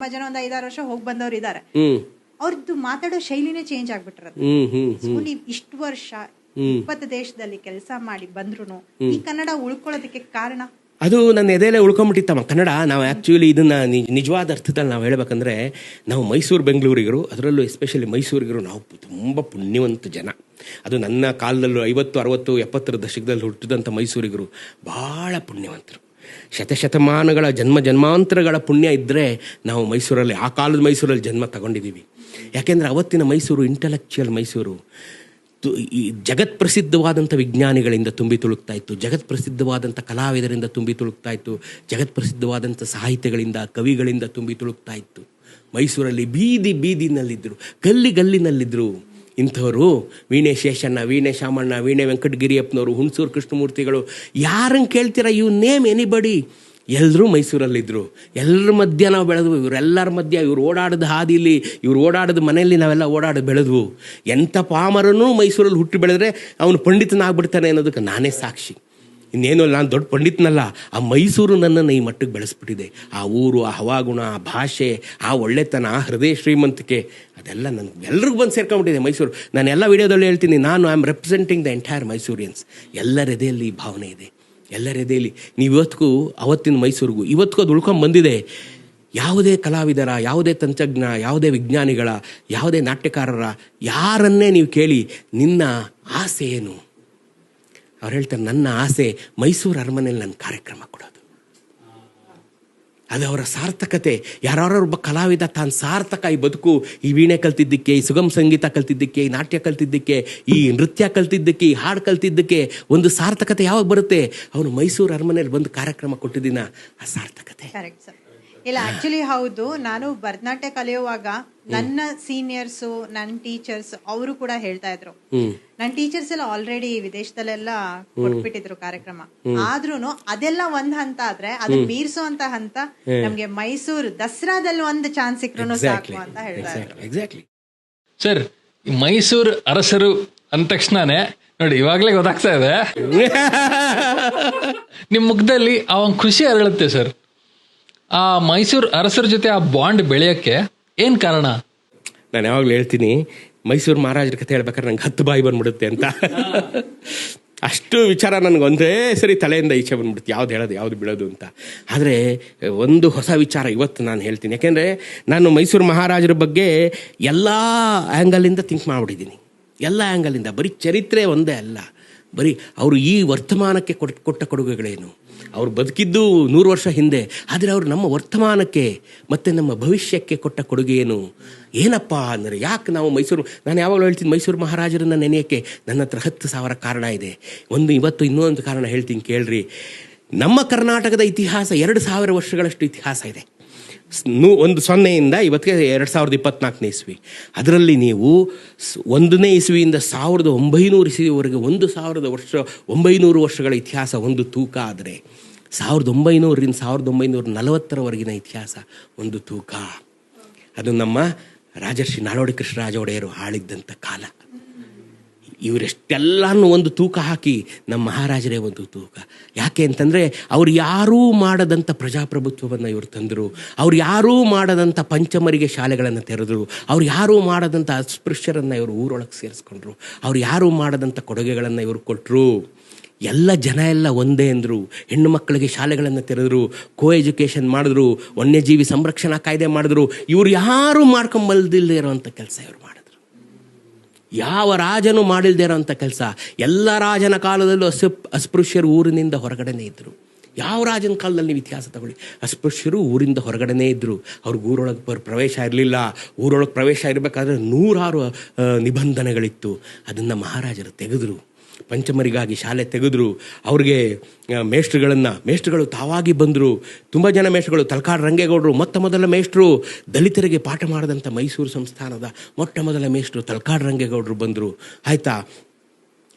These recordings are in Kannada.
ತುಂಬಾ ಜನ ಒಂದ್ 5-6 ವರ್ಷ ಹೋಗಿ ಬಂದವ್ರು ಇದಾರೆ. ಹ್ಮ್ ಅವ್ರದ್ದು ಮಾತಾಡೋ ಶೈಲಿನೇ ಚೇಂಜ್ ಆಗ್ಬಿಟ್ಟಿರೋದು. ಸೊ ನೀವ್ ಇಷ್ಟು ವರ್ಷ 20 ದೇಶದಲ್ಲಿ ಕೆಲಸ ಮಾಡಿ ಬಂದ್ರು ಈ ಕನ್ನಡ ಉಳ್ಕೊಳ್ಳೋದಕ್ಕೆ ಕಾರಣ ಅದು ನನ್ನ ಎದೆಯಲ್ಲೇ ಉಳ್ಕೊಂಬಿಟ್ಟಿತ್ತಮ್ಮ ಕನ್ನಡ. ನಾವು ಆ್ಯಕ್ಚುಲಿ ಇದನ್ನು ನಿಜವಾದ ಅರ್ಥದಲ್ಲಿ ನಾವು ಹೇಳ್ಬೇಕಂದ್ರೆ, ನಾವು ಮೈಸೂರು ಬೆಂಗಳೂರಿಗರು, ಅದರಲ್ಲೂ ಎಸ್ಪೆಷಲಿ ಮೈಸೂರಿಗರು, ನಾವು ತುಂಬ ಪುಣ್ಯವಂತ ಜನ. ಅದು ನನ್ನ ಕಾಲದಲ್ಲೂ 50, 60, 70 ದಶಕದಲ್ಲಿ ಹುಟ್ಟಿದಂಥ ಮೈಸೂರಿಗರು ಭಾಳ ಪುಣ್ಯವಂತರು. ಶತಶತಮಾನಗಳ ಜನ್ಮಾಂತರಗಳ ಪುಣ್ಯ ಇದ್ದರೆ ನಾವು ಮೈಸೂರಲ್ಲಿ, ಆ ಕಾಲದ ಮೈಸೂರಲ್ಲಿ ಜನ್ಮ ತಗೊಂಡಿದ್ದೀವಿ. ಯಾಕೆಂದರೆ ಅವತ್ತಿನ ಮೈಸೂರು ಇಂಟೆಲೆಕ್ಚುಯಲ್ ಮೈಸೂರು. ಈ ಜಗತ್ಪ್ರಸಿದ್ಧವಾದಂಥ ವಿಜ್ಞಾನಿಗಳಿಂದ ತುಂಬಿ ತುಳುಕ್ತಾ ಇತ್ತು, ಜಗತ್ಪ್ರಸಿದ್ಧವಾದಂಥ ಕಲಾವಿದರಿಂದ ತುಂಬಿ ತುಳುಕ್ತಾ ಇತ್ತು, ಜಗತ್ಪ್ರಸಿದ್ಧವಾದಂಥ ಸಾಹಿತ್ಯಗಳಿಂದ, ಕವಿಗಳಿಂದ ತುಂಬಿ ತುಳುಕ್ತಾ ಇತ್ತು. ಮೈಸೂರಲ್ಲಿ ಬೀದಿ ಬೀದಿನಲ್ಲಿದ್ದರು, ಗಲ್ಲಿನಲ್ಲಿದ್ದರು ಇಂಥವರು. ವೀಣೆ ಶೇಷಣ್ಣ, ವೀಣೆ ಶಾಮಣ್ಣ, ವೀಣೆ ವೆಂಕಟಗಿರಿಯಪ್ಪನವರು, ಹುಣಸೂರು ಕೃಷ್ಣಮೂರ್ತಿಗಳು, ಯಾರನ್ನು ಕೇಳ್ತೀರಾ, ಯು ನೇಮ್ ಎನಿಬಡಿ, ಎಲ್ಲರೂ ಮೈಸೂರಲ್ಲಿದ್ದರು. ಎಲ್ಲರ ಮಧ್ಯೆ ನಾವು ಬೆಳೆದ್ವು. ಇವರೆಲ್ಲರ ಮಧ್ಯೆ ಇವ್ರು ಓಡಾಡಿದ ಹಾದಿಲಿ, ಇವ್ರು ಓಡಾಡಿದ ಮನೆಯಲ್ಲಿ ನಾವೆಲ್ಲ ಓಡಾಡಿ ಬೆಳೆದ್ವು. ಎಂಥ ಪಾಮರನೂ ಮೈಸೂರಲ್ಲಿ ಹುಟ್ಟಿ ಬೆಳೆದ್ರೆ ಅವನು ಪಂಡಿತನಾಗ್ಬಿಡ್ತಾನೆ ಅನ್ನೋದಕ್ಕೆ ನಾನೇ ಸಾಕ್ಷಿ. ಇನ್ನೇನು ನಾನು ದೊಡ್ಡ ಪಂಡಿತನಲ್ಲ, ಆ ಮೈಸೂರು ನನ್ನನ್ನು ಈ ಮಟ್ಟಕ್ಕೆ ಬೆಳೆಸ್ಬಿಟ್ಟಿದೆ. ಆ ಊರು, ಆ ಹವಾಗುಣ, ಆ ಭಾಷೆ, ಆ ಒಳ್ಳೆತನ, ಆ ಹೃದಯ ಶ್ರೀಮಂತಿಕೆ, ಅದೆಲ್ಲ ನನಗೆ ಎಲ್ರಿಗೂ ಬಂದು ಸೇರ್ಕೊಂಡ್ಬಿಟ್ಟಿದೆ ಮೈಸೂರು. ನಾನು ಎಲ್ಲ ವಿಡಿಯೋದಲ್ಲಿ ಹೇಳ್ತೀನಿ, ನಾನು I am representing the entire Mysoreans. ಎಲ್ಲರ ಎದೆಯಲ್ಲಿ ಈ ಭಾವನೆ ಇದೆ, ಎಲ್ಲರ ಎದೆಯಲ್ಲಿ. ನೀವು ಇವತ್ತಿಗೂ ಅವತ್ತಿನ ಮೈಸೂರಿಗೂ ಇವತ್ತಿಗೂ ಅದು ಉಳ್ಕೊಂಡು ಬಂದಿದೆ. ಯಾವುದೇ ಕಲಾವಿದರ, ಯಾವುದೇ ತಂತ್ರಜ್ಞ, ಯಾವುದೇ ವಿಜ್ಞಾನಿಗಳ, ಯಾವುದೇ ನಾಟ್ಯಕಾರರ ಯಾರನ್ನೇ ನೀವು ಕೇಳಿ, ನಿನ್ನ ಆಸೆ ಏನು? ಅವ್ರು ಹೇಳ್ತಾರೆ, ನನ್ನ ಆಸೆ ಮೈಸೂರು ಅರಮನೆಯಲ್ಲಿ ನನ್ನ ಕಾರ್ಯಕ್ರಮ ಕೊಡೋದು. ಅದು ಅವರ ಸಾರ್ಥಕತೆ. ಯಾರೊಬ್ಬ ಕಲಾವಿದ ತಾನು ಸಾರ್ಥಕ, ಈ ಬದುಕು, ಈ ವೀಣೆ ಕಲ್ತಿದ್ದಕ್ಕೆ, ಈ ಸುಗಮ ಸಂಗೀತ ಕಲ್ತಿದ್ದಕ್ಕೆ, ಈ ನಾಟ್ಯ ಕಲ್ತಿದ್ದಕ್ಕೆ, ಈ ನೃತ್ಯ ಕಲ್ತಿದ್ದಕ್ಕೆ, ಈ ಹಾಡು ಕಲ್ತಿದ್ದಕ್ಕೆ ಒಂದು ಸಾರ್ಥಕತೆ ಯಾವಾಗ ಬರುತ್ತೆ? ಅವನು ಮೈಸೂರು ಅರಮನೆಯಲ್ಲಿ ಬಂದು ಕಾರ್ಯಕ್ರಮ ಕೊಟ್ಟಿದ್ದೀನ, ಆ ಸಾರ್ಥಕತೆ. Correct sir. ಇಲ್ಲ, ಆಕ್ಚುಲಿ ಹೌದು. ನಾನು ಭರತನಾಟ್ಯ ಕಲಿಯುವಾಗ ನನ್ನ ಸೀನಿಯರ್ಸು, ನನ್ನ ಟೀಚರ್ಸ್ ಅವರು ಕೂಡ ಹೇಳ್ತಾ ಇದ್ರು, ನನ್ನ ಟೀಚರ್ಸ್ ಎಲ್ಲ ಆಲ್ರೆಡಿ ವಿದೇಶದಲ್ಲೆಲ್ಲ ಕೊಟ್ಬಿಟ್ಟಿದ್ರು ಕಾರ್ಯಕ್ರಮ. ಆದ್ರೂನು ಅದೆಲ್ಲ ಒಂದ್ ಹಂತ ಆದ್ರೆ ಅದನ್ನ ಮೀರ್ಸುವಂತ ಹಂತ ನಮ್ಗೆ ಮೈಸೂರು ದಸರಾದಲ್ಲಿ ಒಂದು ಚಾನ್ಸ್ ಸಿಕ್ರು ಸಾಕು ಅಂತ ಹೇಳ್ತಾ ಇದ್ರು. ಸರ್, ಮೈಸೂರು ಅರಸರು ಅಂದ ತಕ್ಷಣನೇ ನೋಡಿ, ಇವಾಗ್ಲೇ ಗೊತ್ತಾಗ್ತಾ ಇದೆ ನಿಮ್ ಮುಖದಲ್ಲಿ ಆ ಒಂದು ಖುಷಿ ಅರಳುತ್ತೆ ಸರ್. ಆ ಮೈಸೂರು ಅರಸರ ಜೊತೆ ಆ ಬಾಂಡ್ ಬೆಳೆಯೋಕ್ಕೆ ಏನು ಕಾರಣ? ನಾನು ಯಾವಾಗಲೂ ಹೇಳ್ತೀನಿ, ಮೈಸೂರು ಮಹಾರಾಜರ ಕಥೆ ಹೇಳ್ಬೇಕಾದ್ರೆ ನಂಗೆ 10 ಬಾಯಿ ಬಂದ್ಬಿಡುತ್ತೆ ಅಂತ. ಅಷ್ಟು ವಿಚಾರ ನನಗೆ ಒಂದೇ ಸರಿ ತಲೆಯಿಂದ ಈಚೆ ಬಂದ್ಬಿಡುತ್ತೆ, ಯಾವ್ದು ಹೇಳೋದು ಯಾವುದು ಬಿಡೋದು ಅಂತ. ಆದರೆ ಒಂದು ಹೊಸ ವಿಚಾರ ಇವತ್ತು ನಾನು ಹೇಳ್ತೀನಿ. ಯಾಕೆಂದರೆ ನಾನು ಮೈಸೂರು ಮಹಾರಾಜರ ಬಗ್ಗೆ ಎಲ್ಲ ಆ್ಯಂಗಲಿಂದ ಥಿಂಕ್ ಮಾಡಿಬಿಟ್ಟಿದ್ದೀನಿ. ಎಲ್ಲ ಆ್ಯಂಗಲಿಂದ, ಬರೀ ಚರಿತ್ರೆ ಒಂದೇ ಅಲ್ಲ, ಬರೀ ಅವರು ಈ ವರ್ತಮಾನಕ್ಕೆ ಕೊಟ್ಟ ಕೊಡುಗೆಗಳೇನು. ಅವ್ರು ಬದುಕಿದ್ದು 100 ವರ್ಷ ಹಿಂದೆ, ಆದರೆ ಅವರು ನಮ್ಮ ವರ್ತಮಾನಕ್ಕೆ ಮತ್ತು ನಮ್ಮ ಭವಿಷ್ಯಕ್ಕೆ ಕೊಟ್ಟ ಕೊಡುಗೆ ಏನಪ್ಪ ಅಂದರೆ, ಯಾಕೆ ನಾವು ಮೈಸೂರು, ನಾನು ಯಾವಾಗಲೂ ಹೇಳ್ತೀನಿ, ಮೈಸೂರು ಮಹಾರಾಜರನ್ನ ನೆನೆಯೋಕ್ಕೆ ನನ್ನ ಹತ್ರ 10,000 ಕಾರಣ ಇದೆ. ಇವತ್ತು ಇನ್ನೊಂದು ಕಾರಣ ಹೇಳ್ತೀನಿ ಕೇಳ್ರಿ. ನಮ್ಮ ಕರ್ನಾಟಕದ ಇತಿಹಾಸ 2,000 ವರ್ಷಗಳಷ್ಟು ಇತಿಹಾಸ ಇದೆ. 10 ಇವತ್ತಿಗೆ 2024 ಇಸ್ವಿ. ಅದರಲ್ಲಿ ನೀವು 1ನೇ ಇಸ್ವಿಯಿಂದ 1900 ಇಸ್ವಿವರೆಗೆ 1900 ವರ್ಷಗಳ ಇತಿಹಾಸ ಒಂದು ತೂಕ ಆದರೆ, 1900ರಿಂದ 1940ರವರೆಗಿನ ಇತಿಹಾಸ ಒಂದು ತೂಕ. ಅದು ನಮ್ಮ ರಾಜರ್ಷಿ ನಾಡೋಡಿ ಕೃಷ್ಣರಾಜ ಒಡೆಯರು ಆಳಿದ್ದಂಥ ಕಾಲ. ಇವರೆಷ್ಟೆಲ್ಲನೂ ಒಂದು ತೂಕ ಹಾಕಿ ನಮ್ಮ ಮಹಾರಾಜರೇ ಒಂದು ತೂಕ. ಯಾಕೆ ಅಂತಂದರೆ, ಅವ್ರು ಯಾರೂ ಮಾಡದಂಥ ಪ್ರಜಾಪ್ರಭುತ್ವವನ್ನು ಇವರು ತಂದರು. ಅವ್ರು ಯಾರೂ ಮಾಡದಂಥ ಪಂಚಮರಿಗೆ ಶಾಲೆಗಳನ್ನು ತೆರೆದರು. ಅವ್ರು ಯಾರೂ ಮಾಡದಂಥ ಅಸ್ಪೃಶ್ಯರನ್ನು ಇವರು ಊರೊಳಗೆ ಸೇರಿಸ್ಕೊಂಡ್ರು. ಅವ್ರು ಯಾರೂ ಮಾಡದಂಥ ಕೊಡುಗೆಗಳನ್ನು ಇವರು ಕೊಟ್ಟರು. ಎಲ್ಲ ಜನ ಎಲ್ಲ ಒಂದೇ ಅಂದರು. ಹೆಣ್ಣು ಮಕ್ಕಳಿಗೆ ಶಾಲೆಗಳನ್ನು ತೆರೆದರು, ಕೋ ಎಜುಕೇಷನ್ ಮಾಡಿದ್ರು, ವನ್ಯಜೀವಿ ಸಂರಕ್ಷಣಾ ಕಾಯ್ದೆ ಮಾಡಿದ್ರು. ಇವರು ಯಾರೂ ಮಾಡ್ಕೊಂಬಲ್ದಿಲ್ಲದೆ ಇರೋವಂಥ ಕೆಲಸ ಇವರು ಮಾಡಿದ್ರು. ಯಾವ ರಾಜನೂ ಮಾಡಿಲ್ದೇ ಇರೋಂಥ ಕೆಲಸ. ಎಲ್ಲ ರಾಜನ ಕಾಲದಲ್ಲೂ ಅಸ್ಪೃಶ್ಯರು ಊರಿನಿಂದ ಹೊರಗಡೆನೇ ಇದ್ದರು. ಯಾವ ರಾಜನ ಕಾಲದಲ್ಲಿ ನೀವು ಇತಿಹಾಸ ತಗೊಳ್ಳಿ, ಅಸ್ಪೃಶ್ಯರು ಊರಿಂದ ಹೊರಗಡೆನೇ ಇದ್ದರು. ಅವ್ರಿಗೆ ಊರೊಳಗೆ ಪ್ರವೇಶ ಇರಲಿಲ್ಲ. ಊರೊಳಗೆ ಪ್ರವೇಶ ಇರಬೇಕಾದ್ರೆ 100 ನಿಬಂಧನೆಗಳಿತ್ತು. ಅದನ್ನು ಮಹಾರಾಜರು ತೆಗೆದರು. ಪಂಚಮರಿಗಾಗಿ ಶಾಲೆ ತೆಗೆದ್ರು. ಅವ್ರಿಗೆ ಮೇಷ್ಟ್ರುಗಳು ತಾವಾಗಿ ಬಂದರು. ತುಂಬ ಜನ ಮೇಷ್ಟ್ರುಗಳು, ತಲಕಾಡು ರಂಗೇಗೌಡರು ಮೊದಲ ಮೇಷ್ಟ್ರು. ದಲಿತರಿಗೆ ಪಾಠ ಮಾಡಿದಂಥ ಮೈಸೂರು ಸಂಸ್ಥಾನದ ಮೊದಲ ಮೇಷ್ಟ್ರು ತಲಕಾಡು ರಂಗೇಗೌಡರು ಬಂದರು. ಆಯಿತಾ,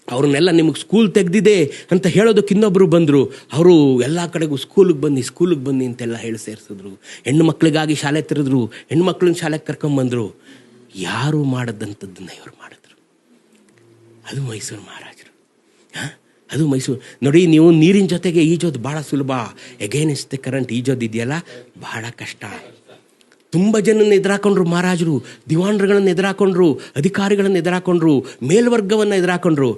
ಅವ್ರನ್ನೆಲ್ಲ ನಿಮಗೆ ಸ್ಕೂಲ್ ತೆಗೆದಿದೆ ಅಂತ ಹೇಳೋದಕ್ಕೆ ಇನ್ನೊಬ್ಬರು ಬಂದರು. ಅವರು ಎಲ್ಲ ಕಡೆಗೂ ಸ್ಕೂಲಿಗೆ ಬನ್ನಿ ಅಂತೆಲ್ಲ ಹೇಳಿ ಸೇರಿಸಿದ್ರು. ಹೆಣ್ಣು ಮಕ್ಕಳಿಗಾಗಿ ಶಾಲೆ ತೆರೆದ್ರು, ಹೆಣ್ಣು ಮಕ್ಕಳನ್ನ ಶಾಲೆಗೆ ಕರ್ಕೊಂಬಂದರು. ಯಾರು ಮಾಡದಂಥದ್ದನ್ನು ಇವರು ಮಾಡಿದ್ರು. ಅದು ಮೈಸೂರು ಮಹಾರಾಜರು. ಅದು ಮೈಸೂರು. ನೋಡಿ, ನೀವು ನೀರಿನ ಜೊತೆಗೆ ಈಜೋದು ಭಾಳ ಸುಲಭ. ಎಗೇನ್ಸ್ಟ್ ದ ಕರೆಂಟ್ ಈಜೋದು ಇದೆಯಲ್ಲ, ಬಹಳ ಕಷ್ಟ. ತುಂಬ ಜನನ್ನ ಎದುರಾಕೊಂಡ್ರು ಮಹಾರಾಜರು, ದಿವಾನ್ರುಗಳನ್ನು ಎದುರಾಕೊಂಡ್ರು, ಅಧಿಕಾರಿಗಳನ್ನು ಎದುರಾಕೊಂಡ್ರು, ಮೇಲ್ವರ್ಗವನ್ನು ಎದುರಾಕೊಂಡ್ರು.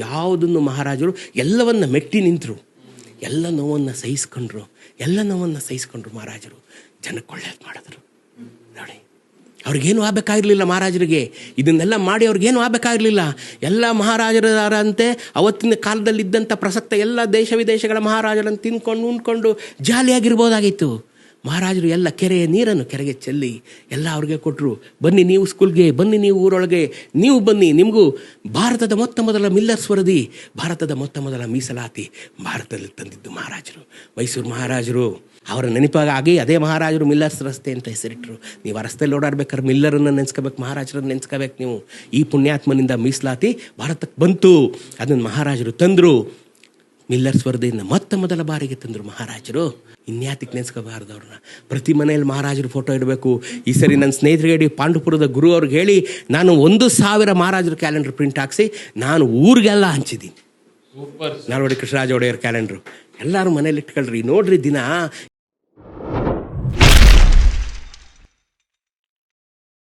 ಯಾವುದನ್ನು ಮಹಾರಾಜರು ಎಲ್ಲವನ್ನ ಮೆಟ್ಟಿ ನಿಂತರು, ಎಲ್ಲ ನೋವನ್ನು ಸಹಿಸ್ಕೊಂಡ್ರು ಮಹಾರಾಜರು. ಜನಕ್ಕೆ ಒಳ್ಳೇದು ಮಾಡಿದ್ರು. ನೋಡಿ, ಅವ್ರಿಗೇನು ಆಗಬೇಕಾಗಿರಲಿಲ್ಲ ಮಹಾರಾಜರಿಗೆ, ಇದನ್ನೆಲ್ಲ ಮಾಡಿ ಅವ್ರಿಗೇನು ಆಗಬೇಕಾಗಿರಲಿಲ್ಲ. ಎಲ್ಲ ಮಹಾರಾಜರಂತೆ ಅವತ್ತಿನ ಕಾಲದಲ್ಲಿದ್ದಂಥ ಪ್ರಸಕ್ತ ಎಲ್ಲ ದೇಶ ವಿದೇಶಗಳ ಮಹಾರಾಜರನ್ನು ತಿನ್ಕೊಂಡು ಉಣ್ಕೊಂಡು ಜಾಲಿಯಾಗಿರ್ಬೋದಾಗಿತ್ತು. ಮಹಾರಾಜರು ಎಲ್ಲ ಕೆರೆಯ ನೀರನ್ನು ಕೆರೆಗೆ ಚೆಲ್ಲಿ ಎಲ್ಲ ಅವ್ರಿಗೆ ಕೊಟ್ಟರು. ಬನ್ನಿ ನೀವು ಸ್ಕೂಲ್ಗೆ, ಬನ್ನಿ ನೀವು ಊರೊಳಗೆ, ನೀವು ಬನ್ನಿ, ನಿಮಗೂ ಭಾರತದ ಮೊತ್ತ ಮೊದಲ ಮಿಲ್ಲರ್ಸ್ ವರದಿ, ಭಾರತದ ಮೊತ್ತ ಮೊದಲ ಮೀಸಲಾತಿ ಭಾರತದಲ್ಲಿ ತಂದಿದ್ದು ಮಹಾರಾಜರು, ಮೈಸೂರು ಮಹಾರಾಜರು. ಅವರ ನೆನಪಾಗಿ ಅದೇ ಮಹಾರಾಜರು ಮಿಲ್ಲರ್ಸ್ ರಸ್ತೆ ಅಂತ ಹೆಸರಿಟ್ಟರು. ನೀವು ಆ ರಸ್ತೆಯಲ್ಲಿ ಓಡಾಡ್ಬೇಕಾದ್ರೆ ಮಿಲ್ಲರನ್ನು ನೆನೆಸ್ಕೋಬೇಕು, ಮಹಾರಾಜರನ್ನು ನೆನೆಸ್ಕೋಬೇಕು ನೀವು. ಈ ಪುಣ್ಯಾತ್ಮನಿಂದ ಮೀಸಲಾತಿ ಭಾರತಕ್ಕೆ ಬಂತು, ಅದನ್ನು ಮಹಾರಾಜರು ತಂದರು. ಮಿಲ್ಲರ್ಸ್ ವರದಿಯನ್ನು ಮೊತ್ತ ಮೊದಲ ಬಾರಿಗೆ ತಂದರು ಮಹಾರಾಜರು. ಇನ್ಯಾತಿಗೆ ನೆನೆಸ್ಕೋಬಾರ್ದು ಅವ್ರನ್ನ. ಪ್ರತಿ ಮನೆಯಲ್ಲಿ ಮಹಾರಾಜರು ಫೋಟೋ ಇಡಬೇಕು. ಈ ಸರಿ ನನ್ನ ಸ್ನೇಹಿತರಿಗೆ ಹೇಳಿ, ಪಾಂಡುಪುರದ ಗುರು ಅವ್ರಿಗೆ ಹೇಳಿ, ನಾನು 1,000 ಮಹಾರಾಜರ ಕ್ಯಾಲೆಂಡರ್ ಪ್ರಿಂಟ್ ಹಾಕಿಸಿ ನಾನು ಊರಿಗೆಲ್ಲ ಹಂಚಿದ್ದೀನಿ. ನಾಲ್ವಡಿ ಕೃಷ್ಣರಾಜ ಒಡೆಯರ್ ಕ್ಯಾಲೆಂಡ್ರು ಎಲ್ಲರೂ ಮನೇಲಿ ಇಟ್ಕೊಳ್ರಿ. ನೋಡ್ರಿ, ದಿನ